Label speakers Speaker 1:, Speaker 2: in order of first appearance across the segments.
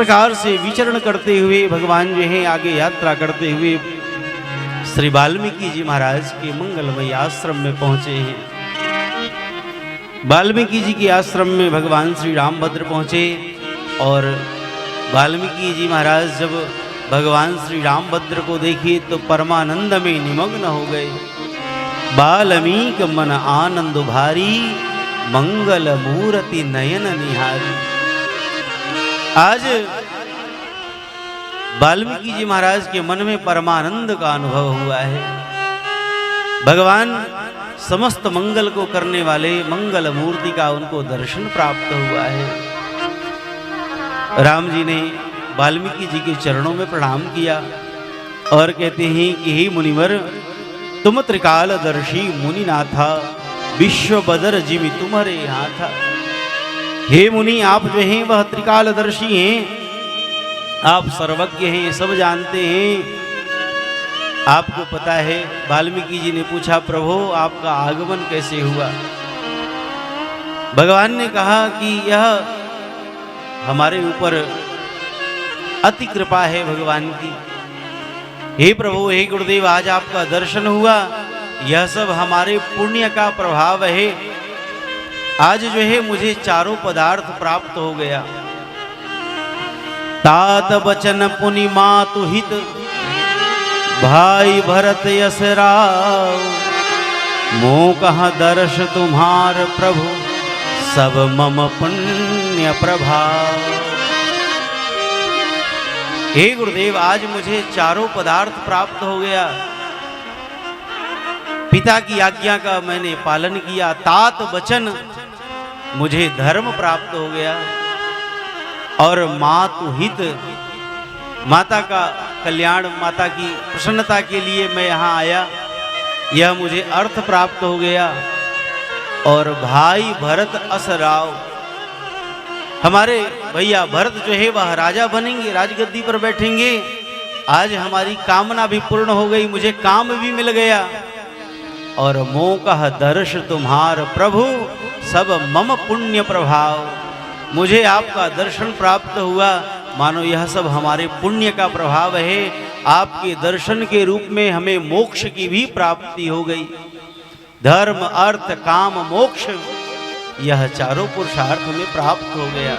Speaker 1: प्रकार से विचरण करते हुए भगवान जो है आगे यात्रा करते हुए श्री वाल्मीकि जी महाराज के मंगलमय आश्रम में पहुंचे हैं। वाल्मीकि जी के आश्रम में भगवान श्री रामभद्र पहुंचे और वाल्मीकि जी महाराज जब भगवान श्री रामभद्र को देखे तो परमानंद में निमग्न हो गए। वाल्मीकि मन आनंद भारी, मंगल मूर्ति नयन निहारी। आज वाल्मीकि जी महाराज के मन में परमानंद का अनुभव हुआ है। भगवान समस्त मंगल को करने वाले मंगल मूर्ति का उनको दर्शन प्राप्त हुआ है। राम जी ने वाल्मीकि जी के चरणों में प्रणाम किया और कहते हैं कि हे मुनिवर, तुम त्रिकालदर्शी मुनिनाथा, विश्व बदर जिमि तुम्हारे हाथा। हे मुनि, आप जो हैं वह त्रिकालदर्शी हैं, आप सर्वज्ञ हैं, सब जानते हैं। आपको पता है। वाल्मीकि जी ने पूछा, प्रभु आपका आगमन कैसे हुआ? भगवान ने कहा कि यह हमारे ऊपर अति कृपा है भगवान की। हे प्रभु, हे गुरुदेव, आज आपका दर्शन हुआ, यह सब हमारे पुण्य का प्रभाव है। आज जो है मुझे चारों पदार्थ प्राप्त हो गया। तात बचन पुनि मातु हित, भाई भरत यस राव। मोह कहाँ दर्श तुम्हार प्रभु, सब मम पुण्य प्रभाव। हे गुरुदेव, आज मुझे चारों पदार्थ प्राप्त हो गया। पिता की आज्ञा का मैंने पालन किया। तात वचन, मुझे धर्म प्राप्त हो गया। और मातु हित, माता का कल्याण, माता की प्रसन्नता के लिए मैं यहाँ आया, यह मुझे अर्थ प्राप्त हो गया। और भाई भरत अस राव, हमारे भैया भरत जो है वह राजा बनेंगे, राजगद्दी पर बैठेंगे। आज हमारी कामना भी पूर्ण हो गई, मुझे काम भी मिल गया। और मोह कह दर्श तुम्हार प्रभु, सब मम पुण्य प्रभाव। मुझे आपका दर्शन प्राप्त हुआ, मानो यह सब हमारे पुण्य का प्रभाव है। आपके दर्शन के रूप में हमें मोक्ष की भी प्राप्ति हो गई। धर्म, अर्थ, काम, मोक्ष, यह चारों पुरुषार्थ हमें प्राप्त हो गया।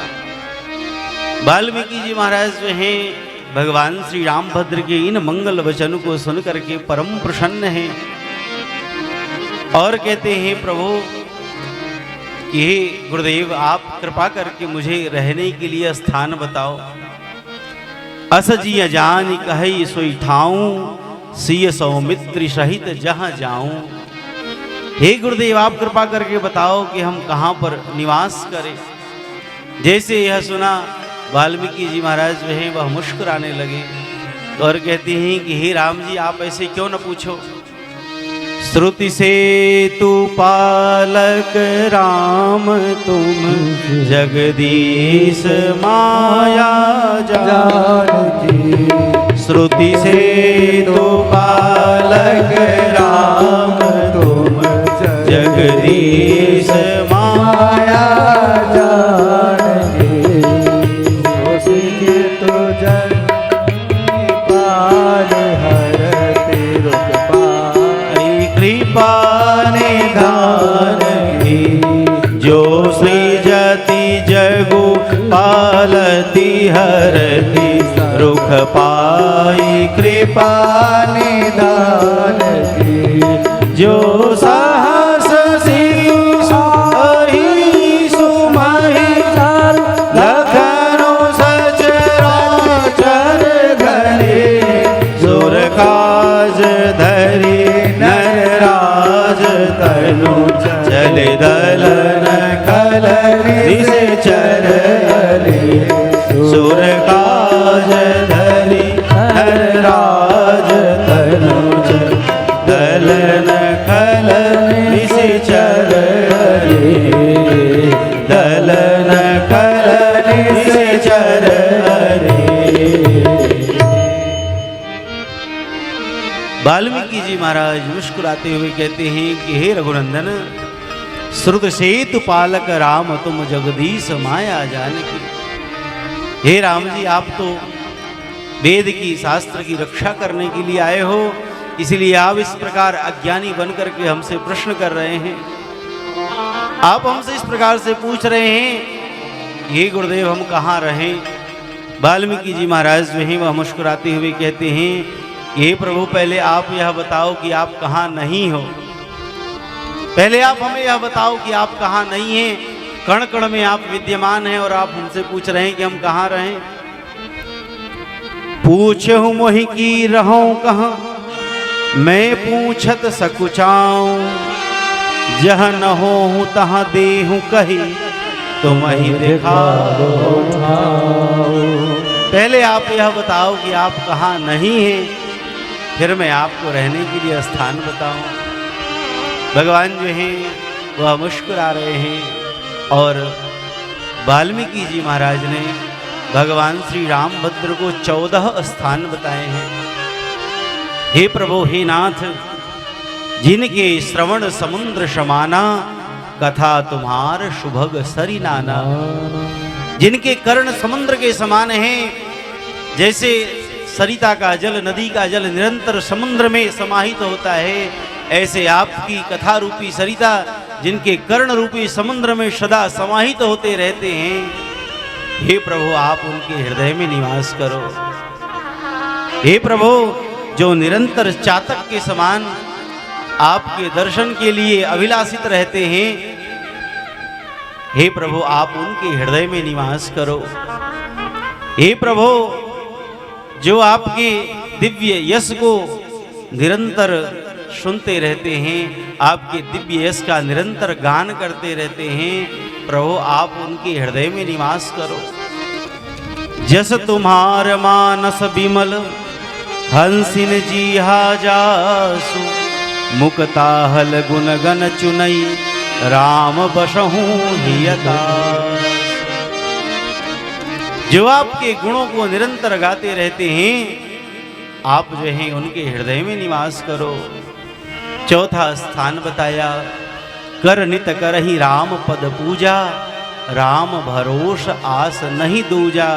Speaker 1: वाल्मीकि जी महाराज जो हैं भगवान श्री रामभद्र के इन मंगल वचन को सुन करके परम प्रसन्न हैं और कहते हैं, प्रभु कि हे गुरुदेव, आप कृपा करके मुझे रहने के लिए स्थान बताओ। असजिय जान कहि सोई ठाऊं, सिय सौमित्र सहित जहां जाऊं। हे गुरुदेव, आप कृपा करके बताओ कि हम कहाँ पर निवास करें। जैसे यह सुना वाल्मीकि जी महाराज जो हैं वह मुस्कुराने लगे और कहते हैं कि हे राम जी, आप ऐसे क्यों न पूछो। श्रुति से तू पालक राम, तुम जगदीश माया जानती। श्रुति से तू पालक राम, तुम जगदीश माया जानती।
Speaker 2: तो जग पाल हरते रुक
Speaker 1: कृपा निधान की, जो सृजति जगु पालती हरति। रुख पाई कृपा निधान की, जो साहस शीश अहिसु महिषाल। लखनऊ सचराचर धरे, सुर काज धरी नरराज तनु। चले दलन कलरि से चरली, सुर काज धरी नरराज तनु। दलन कलरि से चरली, दलन कलरि से चरली। वाल्मीकि जी महाराज मुस्कुराते हुए कहते हैं कि हे रघुनंदन, श्रुत सेतु पालक राम, तुम जगदीश माया जानकी। हे राम जी, आप तो वेद की शास्त्र की रक्षा करने के लिए आए हो, इसलिए आप इस प्रकार अज्ञानी बनकर के हमसे प्रश्न कर रहे हैं। आप हमसे इस प्रकार से पूछ रहे हैं, हे गुरुदेव हम कहाँ रहें? वाल्मीकि जी महाराज जो हैं वह मुस्कुराते हुए कहते हैं, हे प्रभु, पहले आप यह बताओ कि आप कहाँ नहीं हो। पहले आप हमें यह बताओ कि आप कहाँ नहीं हैं। कण कण में आप विद्यमान हैं और आप हमसे पूछ रहे हैं कि हम कहाँ रहें। पूछहु मोहि की रहूं कहाँ, मैं पूछत सकुचाऊं। जह न होहु तहाँ देहु कही, तुम ही दिखाओ। पहले आप यह बताओ कि आप कहाँ नहीं हैं, फिर मैं आपको रहने के लिए स्थान बताऊं। भगवान जो हैं वह मुस्कुरा रहे हैं और वाल्मीकि जी महाराज ने भगवान श्री रामभद्र को 14 स्थान बताए हैं। हे प्रभु, हे नाथ, जिनके श्रवण समुद्र समाना, कथा तुम्हार शुभग सरी नाना। जिनके कर्ण समुद्र के समान हैं, जैसे सरिता का जल, नदी का जल निरंतर समुद्र में समाहित होता है, ऐसे आपकी कथा रूपी सरिता जिनके कर्ण रूपी समुद्र में सदा समाहित होते रहते हैं। हे प्रभु, आप उनके हृदय में निवास करो। हे प्रभु, जो निरंतर चातक के समान आपके दर्शन के लिए अभिलाषित रहते हैं, हे प्रभु, आप उनके हृदय में निवास करो। हे प्रभु, जो आपके दिव्य यश को निरंतर सुनते रहते हैं, आपके दिव्य यश का निरंतर गान करते रहते हैं, प्रभु आप उनके हृदय में निवास करो। जस तुम्हार मानस विमल, हंसिन जीहा जासु। मुक्ताहल गुण गण चुनई, राम बसहु हियता। जो आपके गुणों को निरंतर गाते रहते हैं, आप जो हैं उनके हृदय में निवास करो। चौथा स्थान बताया, कर नित करहि राम पद पूजा। राम भरोस आस नहीं दूजा।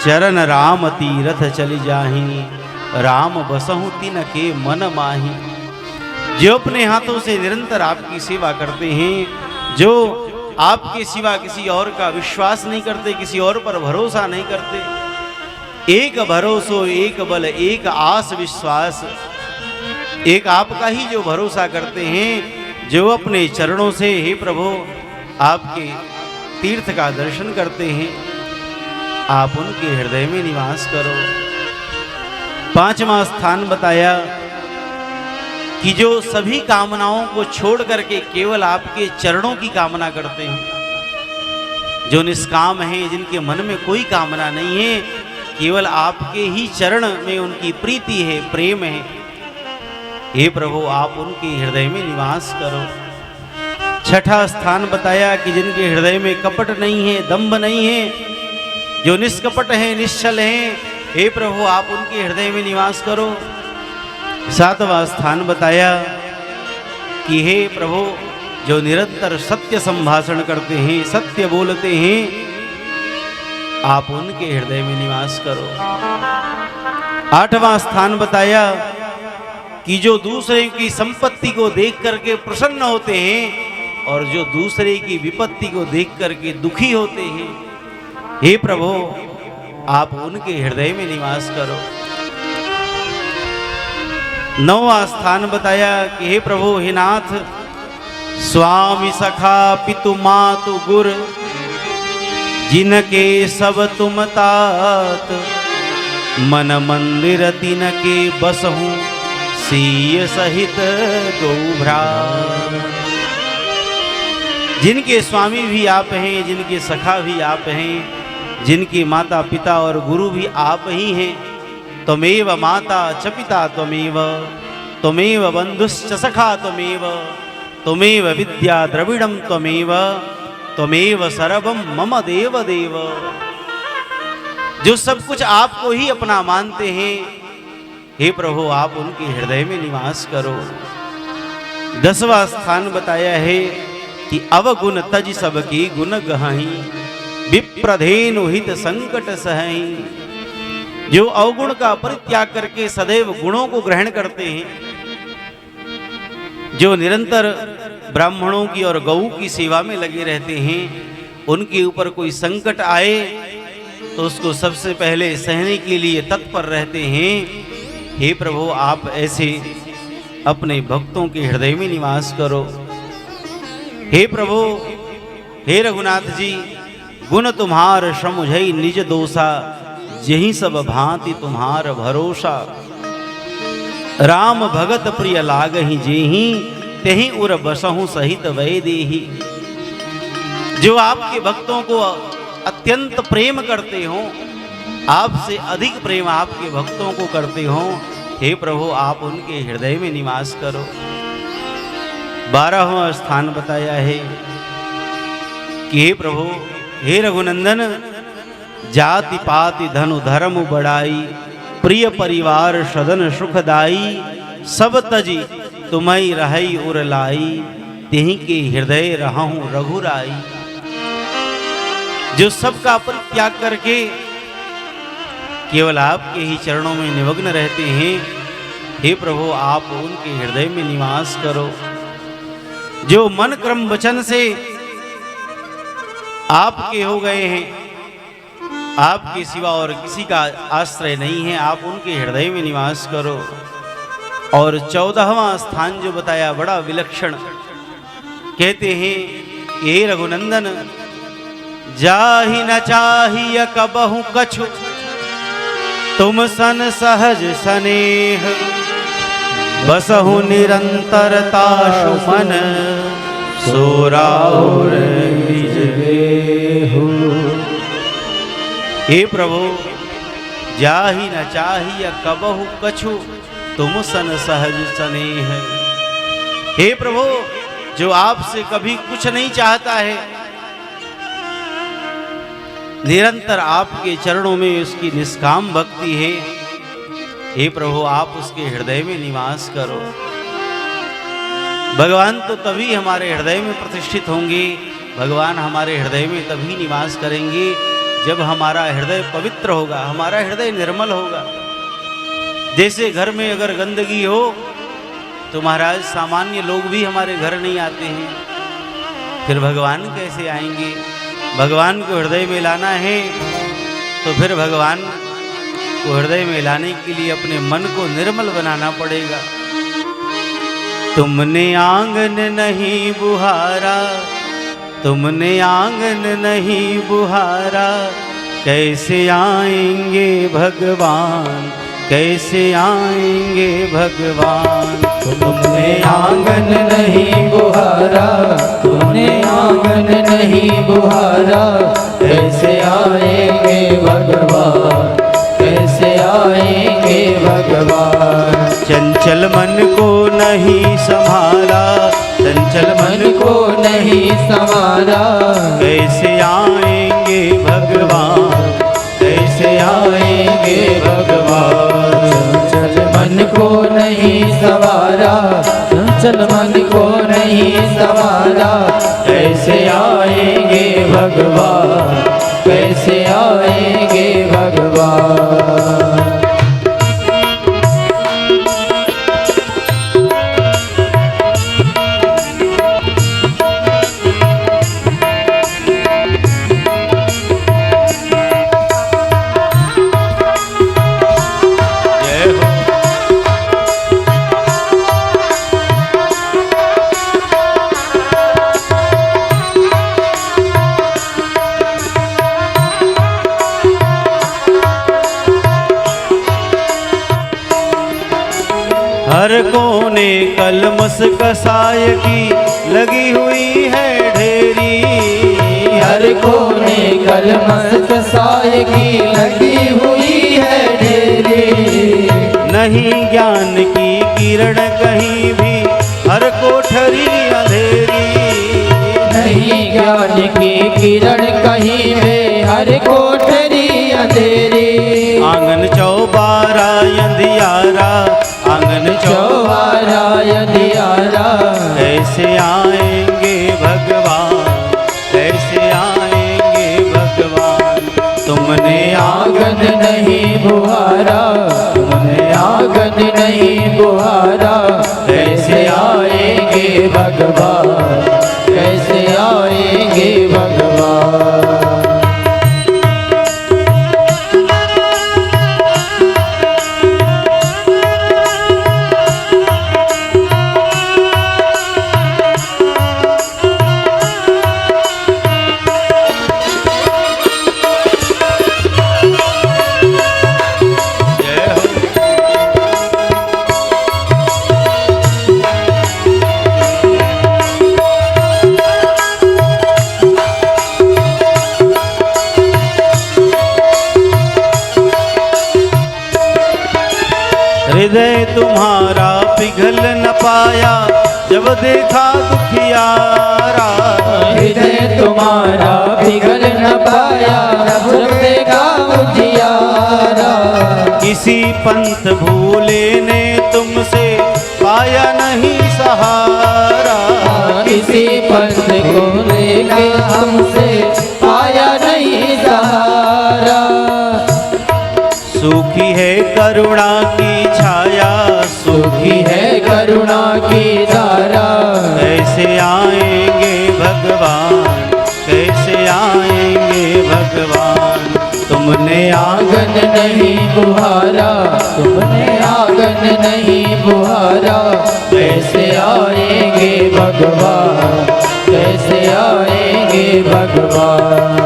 Speaker 1: चरण राम तीरथ चली जाहि, राम बसहु तिन के मन माही। जो अपने हाथों से निरंतर आपकी सेवा करते हैं, जो आपके सिवा किसी और का विश्वास नहीं करते, किसी और पर भरोसा नहीं करते, एक भरोसो एक बल एक आस विश्वास, एक आपका ही जो भरोसा करते हैं, जो अपने चरणों से हे प्रभु आपके तीर्थ का दर्शन करते हैं, आप उनके हृदय में निवास करो। पांचवा स्थान बताया कि जो सभी कामनाओं को छोड़ करके केवल आपके चरणों की कामना करते हैं, जो निष्काम हैं, जिनके मन में कोई कामना नहीं है, केवल आपके ही चरण में उनकी प्रीति है, प्रेम है, हे प्रभु आप उनके हृदय में निवास करो। छठा स्थान बताया कि जिनके हृदय में कपट नहीं है, दंभ नहीं है, जो निष्कपट हैं, निश्चल हैं, हे प्रभु आप उनके हृदय में निवास करो। सातवां स्थान बताया कि हे प्रभु जो निरंतर सत्य संभाषण करते हैं, सत्य बोलते हैं, आप उनके हृदय में निवास करो। आठवां स्थान बताया कि जो दूसरे की संपत्ति को देख करके प्रसन्न होते हैं और जो दूसरे की विपत्ति को देख करके दुखी होते हैं, हे प्रभु आप उनके हृदय में निवास करो। नौवां स्थान बताया कि हे प्रभु हे नाथ, स्वामी सखा पितु मातु गुर, जिनके सब तुम तात, मन मंदिर तिनके बसहु, सीय सहित गौभ्रात। जिनके स्वामी भी आप हैं, जिनके सखा भी आप हैं, जिनके माता पिता और गुरु भी आप ही हैं। त्वमेव माता च पिता त्वमेव, त्वमेव बंधुश्च सखा त्वमेव, त्वमेव विद्या द्रविड़ं त्वमेव, त्वमेव सर्वं मम देव देव। जो सब कुछ आपको ही अपना मानते हैं, हे प्रभु आप उनके हृदय में निवास करो। 10वां स्थान बताया है कि अवगुण तज सबके गुण गहाही, विप्रधेनु हित संकट सहई। जो अवगुण का परित्याग करके सदैव गुणों को ग्रहण करते हैं, जो निरंतर ब्राह्मणों की और गौ की सेवा में लगे रहते हैं, उनके ऊपर कोई संकट आए तो उसको सबसे पहले सहने के लिए तत्पर रहते हैं। हे प्रभु, आप ऐसे अपने भक्तों के हृदय में निवास करो। हे प्रभु, हे रघुनाथ जी, गुण तुम्हार समुझई निज दोषा, यही सब भांति तुम्हार भरोसा। राम भगत प्रिय लागहि जेहि, तेहि उर बसहु सहित वै देहि। जो आपके भक्तों को अत्यंत प्रेम करते हो, आपसे अधिक प्रेम आपके भक्तों को करते हो, हे प्रभु आप उनके हृदय में निवास करो। 12वां स्थान बताया है कि हे प्रभु, हे रघुनंदन, जाति पाति धनु धर्म बढ़ाई, प्रिय परिवार सदन सुखदाई, सब तजी तुम्हें रहई उर लाई, तिहि के हृदय रहूं रघुराई। जो सबका परित्याग करके केवल आपके ही चरणों में निमग्न रहते हैं, हे प्रभु आप उनके हृदय में निवास करो। जो मन क्रम वचन से आपके हो गए हैं, आपके सिवा और किसी का आश्रय नहीं है, आप उनके हृदय में निवास करो। और 14वां स्थान जो बताया बड़ा विलक्षण, कहते हैं हे रघुनंदन, जाहि न चाहिए कबहु कछु, तुम सन सहज सनेह, बसहु निरंतरता सुमन, सोराउर निज देहु। हे प्रभु, जाहि न चाहिए कबहु कछु, तुम सन सहज सनेह। हे प्रभु, जो आपसे कभी कुछ नहीं चाहता है, निरंतर आपके चरणों में उसकी निष्काम भक्ति है, हे प्रभु आप उसके हृदय में निवास करो। भगवान तो तभी हमारे हृदय में प्रतिष्ठित होंगे, भगवान हमारे हृदय में तभी निवास करेंगे जब हमारा हृदय पवित्र होगा, हमारा हृदय निर्मल होगा। जैसे घर में अगर गंदगी हो तो महाराज सामान्य लोग भी हमारे घर नहीं आते हैं, फिर भगवान कैसे आएंगे? भगवान को हृदय में लाना है तो फिर भगवान को हृदय में लाने के लिए अपने मन को निर्मल बनाना पड़ेगा। तुमने आंगन नहीं बुहारा, तुमने आंगन नहीं बुहारा, कैसे आएंगे भगवान, कैसे आएंगे भगवान।
Speaker 2: तुमने आंगन नहीं बुहारा, तुमने आंगन नहीं बुहारा, कैसे आएंगे भगवान, कैसे आएंगे भगवान।
Speaker 1: चंचल मन को नहीं संभाला, चंचल मन
Speaker 2: को नहीं संभाला,
Speaker 1: कैसे आएंगे भगवान,
Speaker 2: कैसे आएंगे भगवान। चंचल मन को नहीं संवारा, चंचल मन को नहीं संवारा, कैसे आएंगे भगवान, कैसे आएंगे भगवान।
Speaker 1: हर कोने कलमस कसाय की लगी हुई है ढेरी,
Speaker 2: हर कोने कलमस कसाय की लगी हुई है ढेरी।
Speaker 1: नहीं ज्ञान की किरण कहीं भी, हर कोठरी अंधेरी।
Speaker 2: नहीं ज्ञान की किरण कहीं में, हर कोठरी अंधेरी।
Speaker 1: आंगन चौबारा अंधियारा, आंगन
Speaker 2: चौबारा अंधियारा,
Speaker 1: कैसे आएंगे भगवान, कैसे आएंगे भगवान।
Speaker 2: नहीं बुहारा, तुमने आंगन नहीं बुहारा, कैसे आएंगे भगवान, कैसे आएंगे भगवान।
Speaker 1: हृदय तुम्हारा पिघल न पाया जब देखा दुखियारा,
Speaker 2: हृदय तुम्हारा पिघल न पाया जब देखा उजियारा,
Speaker 1: किसी पंथ भूले ने तुमसे पाया नहीं सहारा,
Speaker 2: किसी पंथ को लेके हमसे पाया नहीं सहारा।
Speaker 1: सूखी है करुणा की छाया,
Speaker 2: सूखी है करुणा की धारा,
Speaker 1: कैसे आएंगे भगवान, कैसे आएंगे भगवान। तुमने
Speaker 2: आंगन नहीं बुहारा, तुमने आंगन नहीं बुहारा, कैसे आएंगे भगवान, कैसे आएंगे भगवान।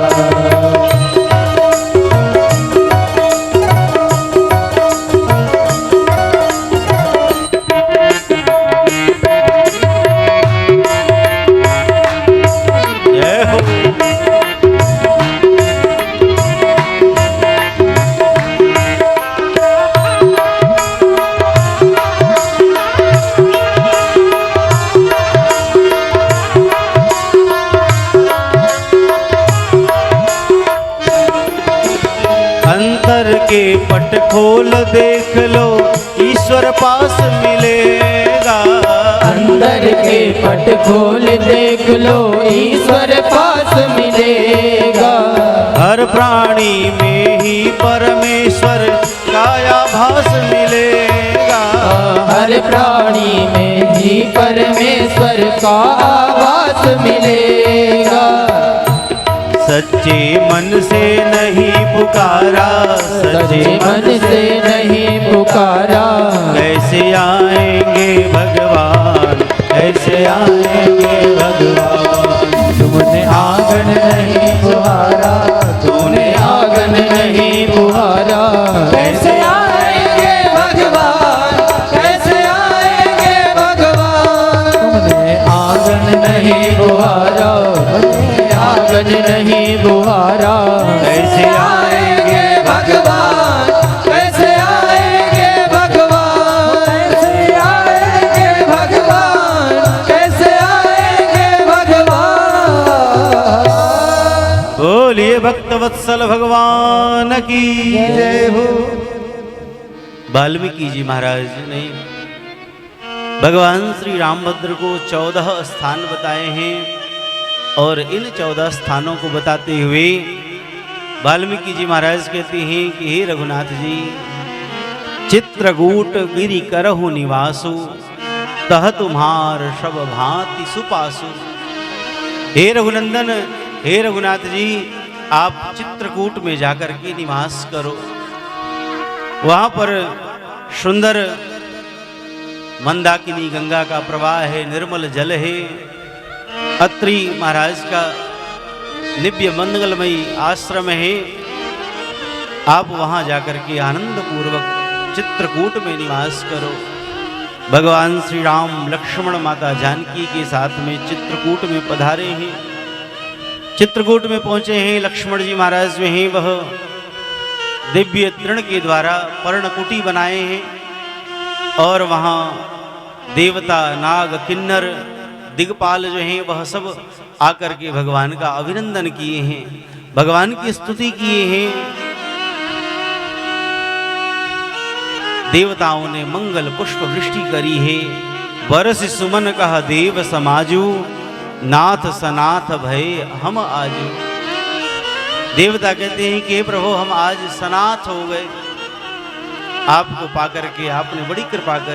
Speaker 1: के पट खोल देख लो ईश्वर पास मिलेगा,
Speaker 2: अंदर के पट खोल देख लो ईश्वर पास मिलेगा।
Speaker 1: हर प्राणी में ही परमेश्वर का आभास मिलेगा,
Speaker 2: हर प्राणी में ही परमेश्वर का आभास मिलेगा।
Speaker 1: सच्चे मन से नहीं पुकारा,
Speaker 2: सच्चे मन से नहीं पुकारा,
Speaker 1: कैसे आएंगे भगवान, कैसे आएंगे भगवान।
Speaker 2: तुमने आंगन नहीं बुहारा, तुमने आंगन नहीं बुहारा, कैसे आएंगे भगवान, कैसे आएंगे भगवान। तुमने आंगन नहीं बुहारा, आंगन नहीं बुहारा, कैसे आएंगे भगवान, कैसे आएंगे भगवान, कैसे आएंगे भगवान, कैसे आएंगे भगवान।
Speaker 1: बोलिए भक्त वत्सल भगवान की जय हो। वाल्मीकि जी महाराज ने भगवान श्री रामभद्र को 14 स्थान बताए हैं और इन 14 स्थानों को बताते हुए वाल्मीकि जी महाराज कहते हैं कि हे रघुनाथ जी, चित्रकूट गिरि करहु निवासु, तह तुम्हार सब भांति सुपासु। हे रघुनंदन, हे रघुनाथ जी, आप चित्रकूट में जाकर के निवास करो। वहाँ पर सुंदर मंदाकिनी गंगा का प्रवाह है, निर्मल जल है। अत्रि महाराज का निव्य मंगलमयी आश्रम है। आप वहाँ जाकर के आनंद पूर्वक चित्रकूट में निवास करो। भगवान श्री राम लक्ष्मण माता जानकी के साथ में चित्रकूट में पधारे हैं। चित्रकूट में पहुँचे हैं। लक्ष्मण जी महाराज में हैं, वह दिव्य तृण के द्वारा पर्णकुटी बनाए हैं और वहाँ देवता, नाग, किन्नर, दिग्पाल जो हैं वह सब आकर के भगवान का अभिनंदन किए हैं, भगवान की स्तुति किए हैं। देवताओं ने मंगल पुष्प वृष्टि करी है। बरस सुमन कह देव समाजू, नाथ सनाथ भय हम आजू। देवता कहते हैं कि हे प्रभु हम आज सनाथ हो गए, आपको पाकर के आपने बड़ी कृपा कर